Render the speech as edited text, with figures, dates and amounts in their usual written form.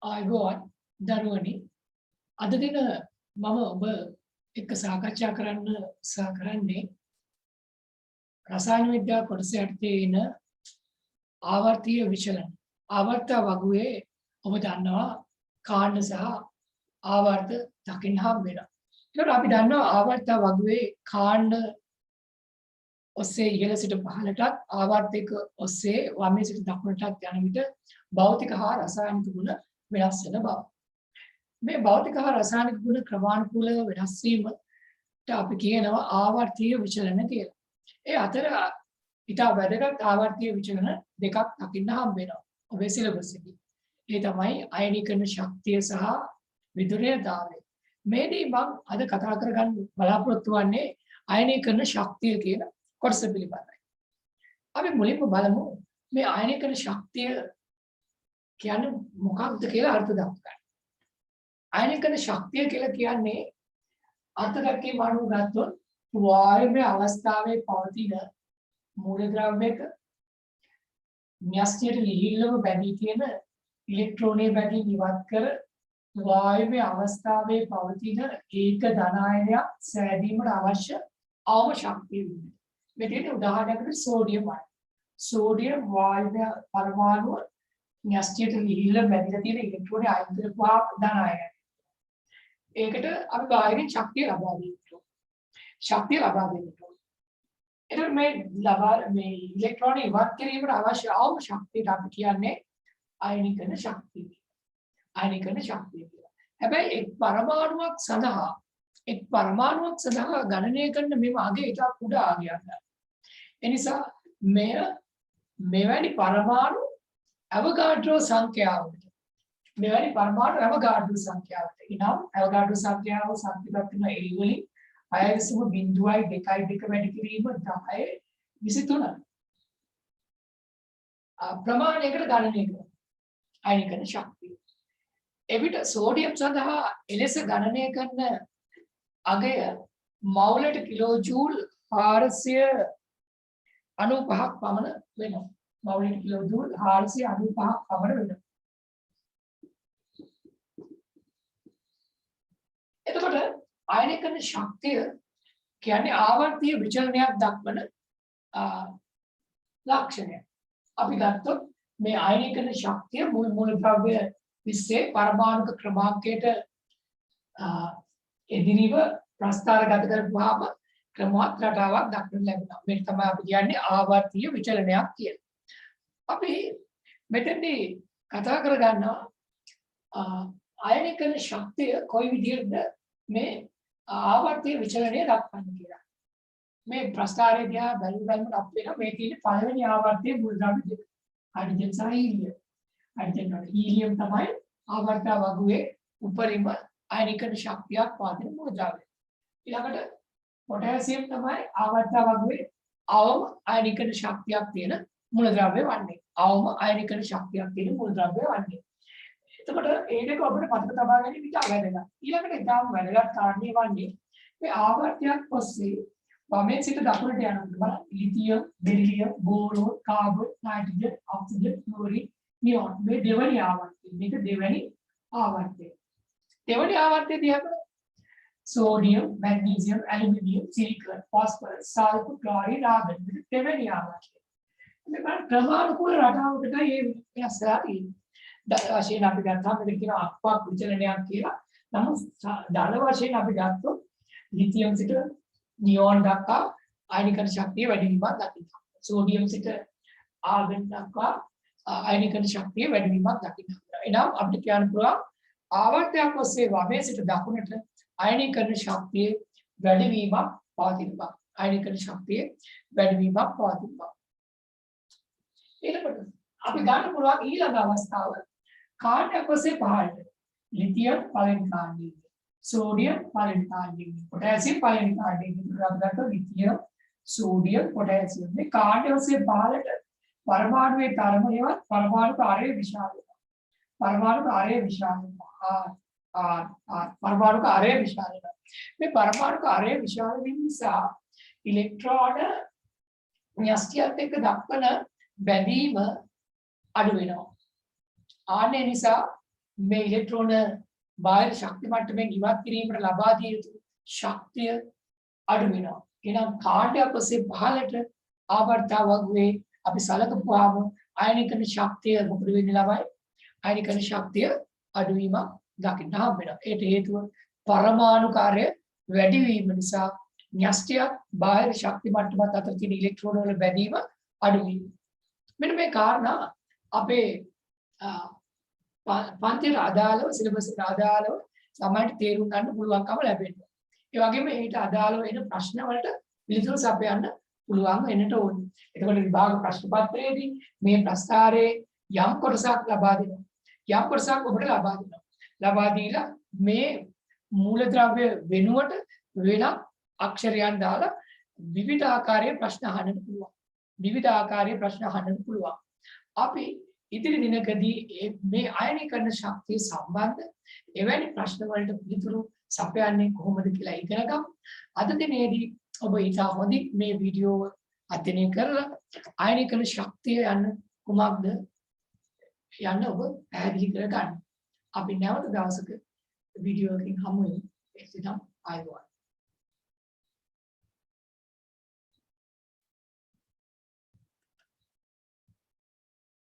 ආයුබෝවන් දරුවනි අද දින මම ඔබ එක්ක සාකච්ඡා කරන්න උත්සාහ කරන්නේ රසායන විද්‍යාව කොටස යටතේ එන ආවර්තීය විචලන ආවර්ත වගුවේ ඔබ දන්නවා කාණ්ඩ සහ ආවර්ත දකින්න හම් වෙනවා. ඒකට අපි දන්නවා ආවර්ත වගුවේ කාණ්ඩ ඔස්සේ ඉහළ සිට පහළටත් ආවර්තයක ඔස්සේ වමේ සිට දකුණටත් යන විට භෞතික හා රසායනික ගුණ වෙනස් වෙන බව. මේ භෞතික හා රසායනික ගුණ ක්‍රමානුකූලව වෙනස් වීමට අපි කියනවා ආවර්තීය විචලන කියලා. ඒ අතර ඉතා වැදගත් ආවර්තීය විචලන දෙකක් දකින්න හම්බ වෙනවා ඔබේ සිලබස් එකේ. ඒ තමයි අයනීකරණ ශක්තිය සහ විදුලියතාවය. මේදී මම අද කතා කරගන්න බලාපොරොත්තු වෙන්නේ අයනීකරණ ශක්තිය කියන කොටස පිළිබඳයි. අපි මුලින්ම බලමු මේ අයනීකරණ ශක්තිය කියන්නේ මොකක්ද කියලා අර්ථ දක්වන්න. අයනීකරණ ශක්තිය කියලා කියන්නේ අර්ථ දැක්වීම අනුව ගත්තොත් වායුමය අවස්ථාවේ පවතින මූලද්‍රව්‍යයක න්‍යෂ්ටියට ලිහිල්වම බැඳී තියෙන ඉලෙක්ට්‍රෝනයේ බැඳීම ඉවත් කර වායුමය අවස්ථාවේ පවතින ඒක ධන අයනයක් සෑදීමට අවශ්‍ය අවම ශක්තිය වෙනවා. මෙතන උදාහරණයකට සෝඩියම් අයන. සෝඩියම් වායුමය පරමාණුව න්‍යෂ්ටියට ලිහිල්ව බැඳලා තියෙන ඉලෙක්ට්‍රෝනය අයින් කරපුවාම ධන අයනයක්. ඒකට අපි බාහිරින් ශක්තිය ලබා දෙන්න. ශක්තිය ලබා දෙන්න. එතකොට මේ ඉලෙක්ට්‍රෝන ඉවත් කිරීමට අවශ්‍ය අවම ශක්තියට අපි කියන්නේ අයනීකරණ ශක්තිය. අයනීකරණ ශක්තිය කියලා. හැබැයි එක් පරමාණුවක් සඳහා ගණනය කරන මෙම අගය ඉතා කුඩා අගයක්. එනිසා මෙවැනි පරමාණු අවගාඩ්‍රෝ සංඛ්‍යාවට එනම් අවගාඩ්‍රෝ සංඛ්‍යාව සංකේතවත් වෙන ඒ වලින් 6.02 වැඩි කිරීම 1023 ප්‍රමාණයකට ගණනය කරනවා අයනීකරණ ශක්තිය. එවිට සෝඩියම් සඳහා එලෙස ගණනය කරන අගය මවුලට කිලෝජූල් 495ක් පමණ වෙනවා. මවුලට කිලෝජූල් 495ක් පමණ වෙනවා. එතකොට අයනීකරණ ශක්තිය කියන්නේ ආවර්තීය විචලනයක් දක්වන ලක්ෂණය. අපි ගත්තොත් මේ අයනීකරණ ශක්තිය මූලද්‍රව්‍ය විශ්ේ පරමාණුක ක්‍රමාංකයට එදිරිව ප්‍රස්ථාරගත කරපුවාම ක්‍රමාත් රටාවක් දක්වන්න ලැබෙනවා. මේක තමයි අපි කියන්නේ ආවර්තීය විචලනයක් කියලා. අපි මෙතනදී කතා කරගන්නවා අයනීකරණ ශක්තිය කොයි විදිහටද මේ ආවර්තීය විචලනය දක්වන්නේ කියලා. මේ ප්‍රස්ථාරය දිහා බලනකොට අපිට මේ තියෙන පළවෙනි ආවර්තයේ මූලද්‍රව්‍ය දෙක. හයිඩ්‍රජන් සහ හීලියම්. හයිඩ්‍රජන් වල හීලියම් තමයි ආවර්ත වගුවේ උපරිම අයනීකරණ ශක්තියක් පාදින මූලද්‍රව්‍ය. ඊළඟට පොටෑසියම් තමයි ආවර්ත වගුවේ අවම අයනීකරණ ශක්තියක් තියෙන මූලද්‍රව්‍ය වන්නේ. අවම අයනීකරණ ශක්තියක් තියෙන මූලද්‍රව්‍ය වන්නේ. එතකොට ඒ දෙක අපිට මතක තබා ගැනීම ඉතා වැදගත්. ඊළඟට ඉතාම වැදගත් කාරණේ වන්නේ මේ ආවර්තයක් ඔස්සේ වමෙන් සිට දකුණට යනකොට බලන්න lithium, beryllium, boron, carbon, nitrogen, oxygen, chlorine, neon මේ දෙවැනි ආවර්තය. මේක දෙවැනි ආවර්තය. දෙවැනි ආවර්තය දිහා sodium, magnesium, aluminium, silicon, phosphorus, sulphur, chlorine, argon මේ දෙවැනි ආවර්තය. මේ ක්‍රමානුකූල රටාවකට මේ වෙනස්ලා තියෙනවා. වශයෙන් අපි ගත්තාම මේක කියන අක්වක් විචලනයක් කියලා. නමුත් දාන වශයෙන් අපි ගත්තොත් ලිතියම් සිට නියෝන් දක්වා අයනීකරණ ශක්තිය වැඩි වීමක් දකිනවා. සෝඩියම් සිට ආගන් දක්වා අයනීකරණ ශක්තිය වැඩි වීමක් දකිනවා. එනම් අපිට කියන්න පුළුවන් ආවර්තයක් ඔස්සේ වමේ සිට දකුණට අයනීකරණ ශක්තිය වැඩි වීමක් පවතිනවා. අයනීකරණ ශක්තිය වැඩි වීමක් පවතිනවා. ඊළඟට අපි ගන්න පුළුවන් ඊළඟ අවස්ථාව කාණ්ඩයක් ඔස්සේ පහළට ලිතියම් පළවෙනි කාණ්ඩයේ සෝඩියම් පළවෙනි කාණ්ඩයේ පොටෑසියම් පළවෙනි කාණ්ඩයේ විතරක් ලිතියම් සෝඩියම් පොටෑසියම් මේ කාණ්ඩය ඔස්සේ පහළට පරමාණුවේ තරමයවත් පරමාණු කාර්යය විශාල වෙනවා. පරමාණු කාර්යය විශාල වෙනවා. පරමාණු කාර්යය විශාල වෙනවා. මේ පරමාණු කාර්යය විශාල වීම නිසා ඉලෙක්ට්‍රෝන න්‍යෂ්ටියත් එක්ක දක්වන බැඳීම අඩු වෙනවා. ආන්නේ නිසා මේ ඉලෙක්ට්‍රෝන බාහිර ශක්ති මට්ටමෙන් ඉවත් කිරීමට ලබා දිය යුතු ශක්තිය අඩු වෙනවා. එහෙනම් කාණ්ඩයක් ඔස්සේ පහළට ආවර්තාවක් වේ අපි සලකපුවාම අයනිකන ශක්තිය මොකද වෙන්නේ ළමයි? අයනිකන ශක්තිය අඩුවීමක් දකින්න හම්බ වෙනවා. ඒට හේතුව පරමාණු කාර්ය වැඩි වීම නිසා න්‍යෂ්ටියක් බාහිර ශක්ති මට්ටමත් අතර තියෙන ඉලෙක්ට්‍රෝන වල බැඳීම අඩු වීම. මෙන්න මේ කාරණා අපේ පන්තියට අදාළව සිලබස් එකට අදාළව සමහරට තේරුම් ගන්න පුළුවන්කම ලැබෙනවා. ඒ වගේම ඊට අදාළව එන ප්‍රශ්න වලට පිළිතුරු සපයන්න පුළුවන් වෙන්නට ඕනේ. එතකොට විභාග ප්‍රශ්න පත්‍රයේදී මේ ප්‍රස්තාරයේ යම් කොටසක් ලබා දෙනවා. යම් කොටසක් ඔබට ලබා දෙනවා. ලබා දීලා මේ මූලද්‍රව්‍ය වෙනුවට වෙනත් අක්ෂරයන් දාලා විවිධ ආකාරයේ ප්‍රශ්න අහන්නත් පුළුවන්. විවිධ ආකාරයේ ප්‍රශ්න අහන්නත් පුළුවන්. අපි ඉදිරි දිනකදී මේ අයනීකරණ ශක්තිය සම්බන්ධ එවැනි ප්‍රශ්න වලට පිළිතුරු සපයන්නේ කොහොමද කියලා ඉගෙන ගමු. අද දිනේදී ඔබ ඊට හොඳින් මේ වීඩියෝ අධ්‍යයනය කරලා අයනීකරණ ශක්තිය යන්න කුමක්ද යන්න ඔබ පැහැදිලි කර ගන්න. අපි නැවත දවසක වීඩියෝ එකකින් හමු වෙමු. එසේනම් ආයුබෝවන්.